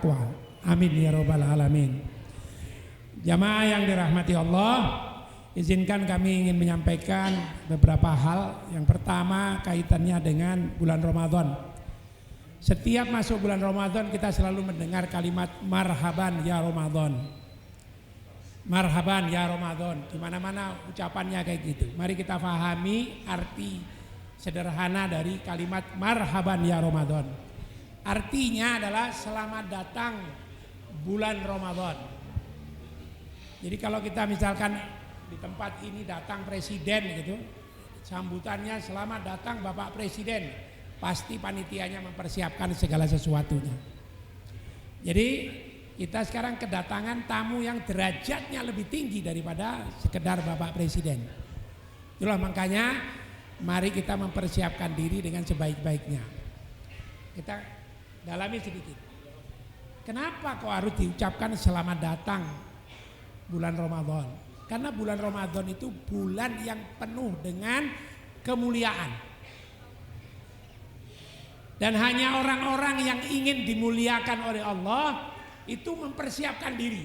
bertakwa. Amin ya rabbal alamin. Jamaah yang dirahmati Allah, izinkan kami ingin menyampaikan beberapa hal. Yang pertama kaitannya dengan bulan Ramadan. Setiap masuk bulan Ramadan kita selalu mendengar kalimat marhaban ya Ramadan. Marhaban ya Ramadan. Di mana-mana ucapannya kayak gitu. Mari kita fahami arti sederhana dari kalimat marhaban ya Ramadan. Artinya adalah selamat datang bulan Ramadan. Jadi kalau kita misalkan di tempat ini datang presiden gitu, sambutannya selamat datang Bapak Presiden, pasti panitianya mempersiapkan segala sesuatunya. Jadi kita sekarang kedatangan tamu yang derajatnya lebih tinggi daripada sekedar Bapak Presiden. Itulah makanya mari kita mempersiapkan diri dengan sebaik-baiknya. Kita dalami sedikit. Kenapa kok harus diucapkan selamat datang bulan Ramadan? Karena bulan Ramadan itu bulan yang penuh dengan kemuliaan. Dan hanya orang-orang yang ingin dimuliakan oleh Allah itu mempersiapkan diri.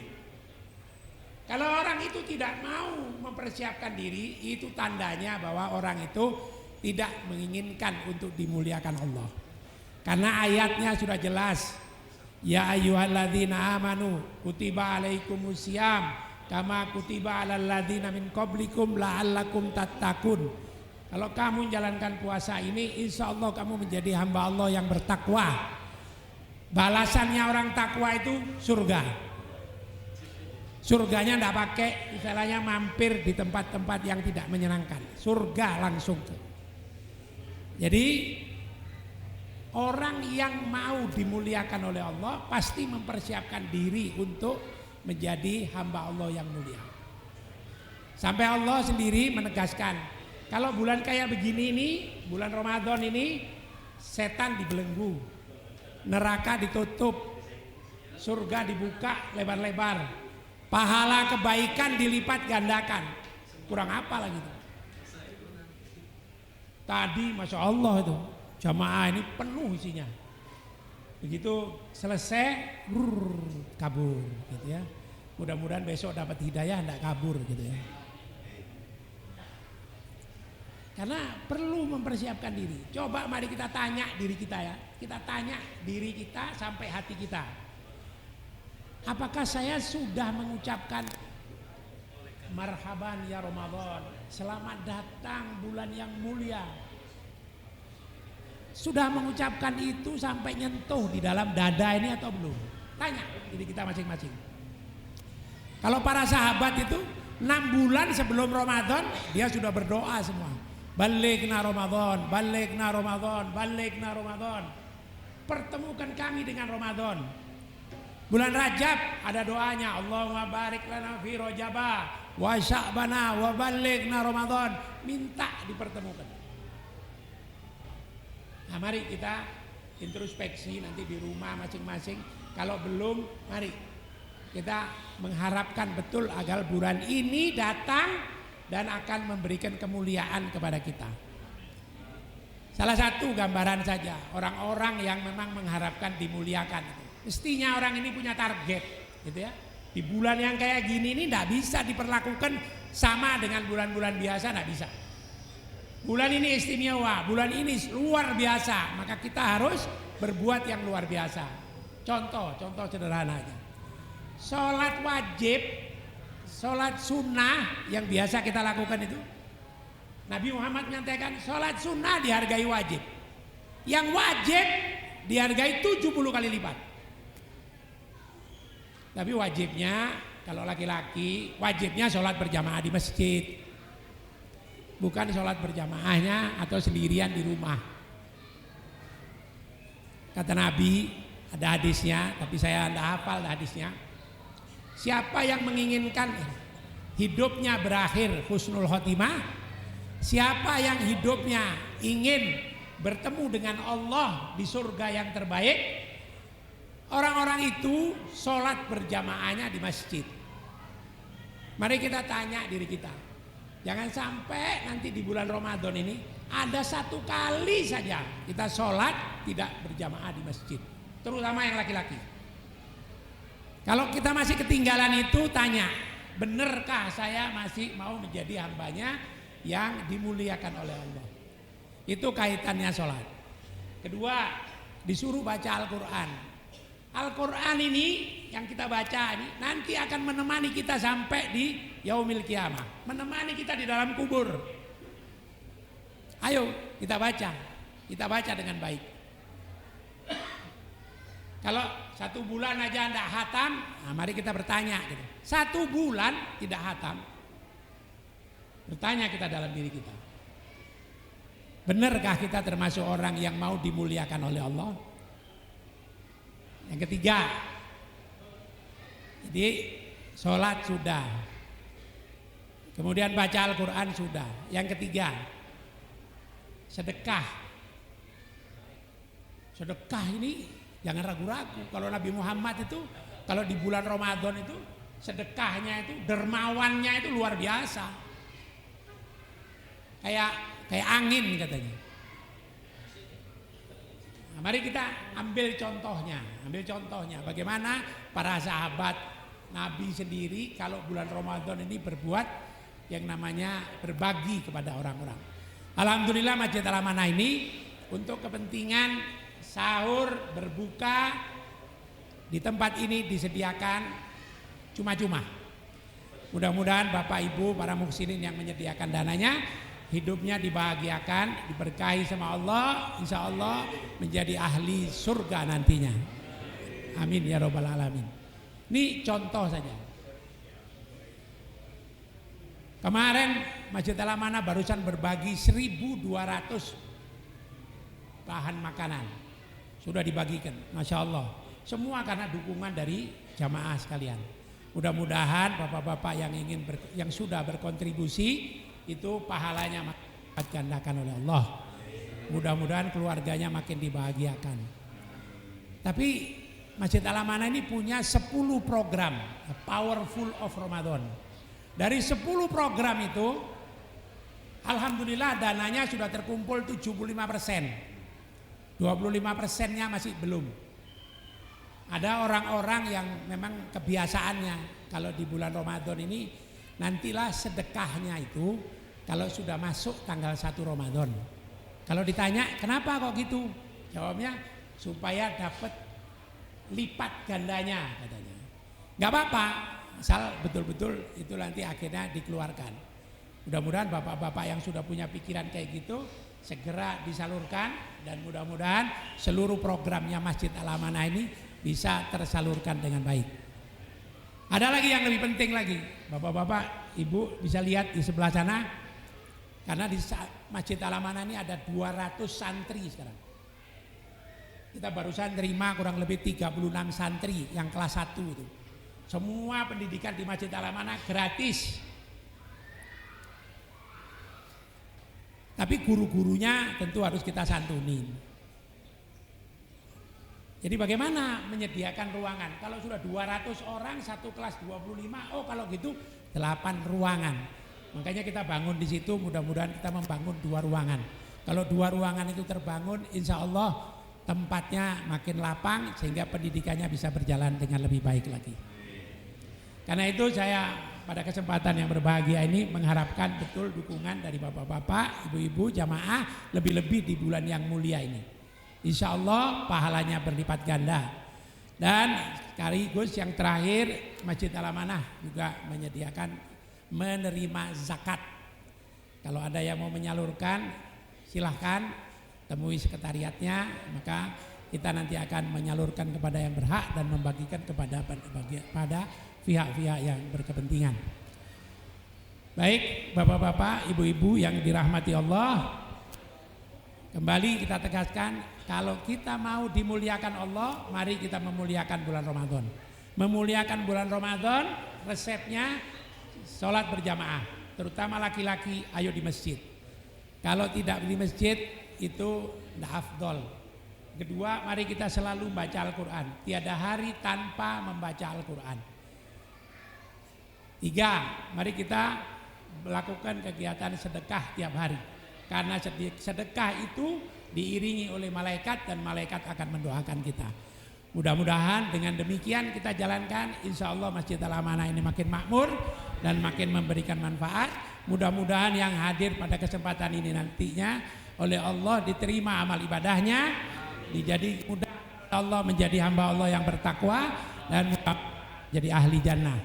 Kalau orang itu tidak mau mempersiapkan diri, itu tandanya bahwa orang itu tidak menginginkan untuk dimuliakan Allah. Karena ayatnya sudah jelas. Ya ayyuhalladzina amanu kutiba alaikumusiyam kama kutiba alal ladzina min qablikum la'allakum tattaqun. Kalau kamu menjalankan puasa ini, insya Allah kamu menjadi hamba Allah yang bertakwa. Balasannya orang takwa itu surga. Surganya tidak pakai istilahnya mampir di tempat-tempat yang tidak menyenangkan. Surga langsung. Jadi orang yang mau dimuliakan oleh Allah pasti mempersiapkan diri untuk menjadi hamba Allah yang mulia. Sampai Allah sendiri menegaskan, kalau bulan kayak begini ini, bulan Ramadan ini, setan dibelenggu, neraka ditutup, surga dibuka lebar-lebar, pahala kebaikan dilipat gandakan. Kurang apa lagi itu? Tadi Masya Allah itu jamaah ini penuh isinya. Begitu selesai kabur gitu ya. Mudah-mudahan besok dapat hidayah, enggak kabur gitu ya. Karena perlu mempersiapkan diri. Coba mari kita tanya diri kita ya. Kita tanya diri kita sampai hati kita. Apakah saya sudah mengucapkan marhaban ya Ramadan, selamat datang bulan yang mulia. Sudah mengucapkan itu sampai nyentuh di dalam dada ini atau belum? Tanya diri kita masing-masing. Kalau para sahabat itu 6 bulan sebelum Ramadan dia sudah berdoa semua. Balighna Ramadan, balighna Ramadan, balighna Ramadan. Pertemukan kami dengan Ramadan. Bulan Rajab ada doanya, Allahumma barik lana fi Rajaba wa Sya'bana wa balighna Ramadan. Minta dipertemukan. Nah, mari kita introspeksi nanti di rumah masing-masing. Kalau belum, mari kita mengharapkan betul agar bulan ini datang dan akan memberikan kemuliaan kepada kita. Salah satu gambaran saja orang-orang yang memang mengharapkan dimuliakan itu. Mestinya orang ini punya target, gitu ya. Di bulan yang kayak gini ini tidak bisa diperlakukan sama dengan bulan-bulan biasa, tidak bisa. Bulan ini istimewa, bulan ini luar biasa, maka kita harus berbuat yang luar biasa. Contoh sederhana aja. Sholat wajib, sholat sunnah yang biasa kita lakukan itu, Nabi Muhammad menyampaikan sholat sunnah dihargai wajib. Yang wajib dihargai 70 kali lipat. Tapi wajibnya kalau laki-laki wajibnya sholat berjamaah di masjid, bukan sholat berjamaahnya atau sendirian di rumah. Kata Nabi, ada hadisnya, tapi saya tidak hafal hadisnya. Siapa yang menginginkan hidupnya berakhir husnul khotimah, siapa yang hidupnya ingin bertemu dengan Allah di surga yang terbaik, orang-orang itu sholat berjamaahnya di masjid. Mari kita tanya diri kita, jangan sampai nanti di bulan Ramadan ini ada satu kali saja kita sholat tidak berjamaah di masjid, terutama yang laki-laki. Kalau kita masih ketinggalan itu, tanya, benarkah saya masih mau menjadi hambanya yang dimuliakan oleh Allah? Itu kaitannya sholat. Kedua, disuruh baca Al-Quran. Al-Quran ini yang kita baca ini nanti akan menemani kita sampai di yaumil kiamah, menemani kita di dalam kubur. Ayo kita baca dengan baik. Kalau 1 bulan aja tidak hatam, nah mari kita bertanya gitu. 1 bulan tidak hatam, bertanya kita dalam diri kita, benarkah kita termasuk orang yang mau dimuliakan oleh Allah? Yang ketiga, jadi sholat sudah, kemudian baca Al-Quran sudah. Yang ketiga, sedekah. Sedekah ini jangan ragu-ragu. Kalau Nabi Muhammad itu, kalau di bulan Ramadan itu, sedekahnya itu, dermawannya itu luar biasa. Kayak angin katanya. Nah, mari kita ambil contohnya bagaimana para sahabat Nabi sendiri kalau bulan Ramadan ini berbuat yang namanya berbagi kepada orang-orang. Alhamdulillah Masjid Al-Amanah ini untuk kepentingan sahur berbuka di tempat ini disediakan cuma-cuma. Mudah-mudahan Bapak Ibu para muhsinin yang menyediakan dananya hidupnya dibahagiakan, diberkahi sama Allah, insya Allah menjadi ahli surga nantinya. Amin ya robbal alamin. Ini contoh saja. Kemarin Masjid Al-Amanah barusan berbagi 1.200 bahan makanan. Sudah dibagikan, Masya Allah. Semua karena dukungan dari jamaah sekalian. Mudah-mudahan bapak-bapak yang sudah berkontribusi itu pahalanya makin gandakan oleh Allah. Mudah-mudahan keluarganya makin dibahagiakan. Tapi Masjid Al-Amanah ini punya 10 program Powerful of Ramadan. Dari 10 program itu alhamdulillah dananya sudah terkumpul 75%. 25%-nya masih belum. Ada orang-orang yang memang kebiasaannya kalau di bulan Ramadan ini nantilah sedekahnya itu kalau sudah masuk tanggal 1 Ramadan. Kalau ditanya kenapa kok gitu? Jawabnya supaya dapat lipat gandanya katanya. Gak apa-apa, asal betul-betul itu nanti akhirnya dikeluarkan. Mudah-mudahan bapak-bapak yang sudah punya pikiran kayak gitu segera disalurkan dan mudah-mudahan seluruh programnya Masjid Al-Amanah ini bisa tersalurkan dengan baik. Ada lagi yang lebih penting lagi, bapak-bapak, ibu bisa lihat di sebelah sana. Karena di Masjid Al-Amanah ini ada 200 santri sekarang. Kita barusan terima kurang lebih 36 santri yang kelas 1 itu. Semua pendidikan di Masjid Al-Amanah gratis. Tapi guru-gurunya tentu harus kita santunin. Jadi bagaimana menyediakan ruangan? Kalau sudah 200 orang satu kelas 25, oh kalau gitu 8 ruangan. Makanya kita bangun di situ, mudah-mudahan kita membangun 2 ruangan. Kalau 2 ruangan itu terbangun, insya Allah tempatnya makin lapang sehingga pendidikannya bisa berjalan dengan lebih baik lagi. Karena itu saya pada kesempatan yang berbahagia ini mengharapkan betul dukungan dari bapak-bapak, ibu-ibu, jamaah, lebih-lebih di bulan yang mulia ini. Insya Allah pahalanya berlipat ganda. Dan sekaligus yang terakhir Masjid Al-Amanah juga menyediakan menerima zakat. Kalau ada yang mau menyalurkan silahkan temui sekretariatnya, maka kita nanti akan menyalurkan kepada yang berhak dan membagikan kepada pihak-pihak yang berkepentingan. Baik bapak-bapak, ibu-ibu yang dirahmati Allah, kembali kita tegaskan, kalau kita mau dimuliakan Allah, mari kita memuliakan bulan Ramadan. Memuliakan bulan Ramadan, resepnya sholat berjamaah, terutama laki-laki, ayo di masjid. Kalau tidak di masjid itu tidak afdol. Kedua, mari kita selalu baca Al-Quran. Tiada hari tanpa membaca Al-Quran. 3, mari kita melakukan kegiatan sedekah tiap hari. Karena sedekah itu diiringi oleh malaikat dan malaikat akan mendoakan kita. Mudah-mudahan dengan demikian kita jalankan, insya Allah Masjid Al-Amanah ini makin makmur dan makin memberikan manfaat. Mudah-mudahan yang hadir pada kesempatan ini nantinya oleh Allah diterima amal ibadahnya, dijadi mudah Allah menjadi hamba Allah yang bertakwa dan mudah jadi ahli jannah.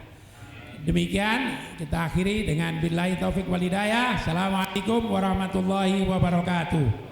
Demikian kita akhiri dengan billahi taufik wal hidayah. Assalamualaikum warahmatullahi wabarakatuh.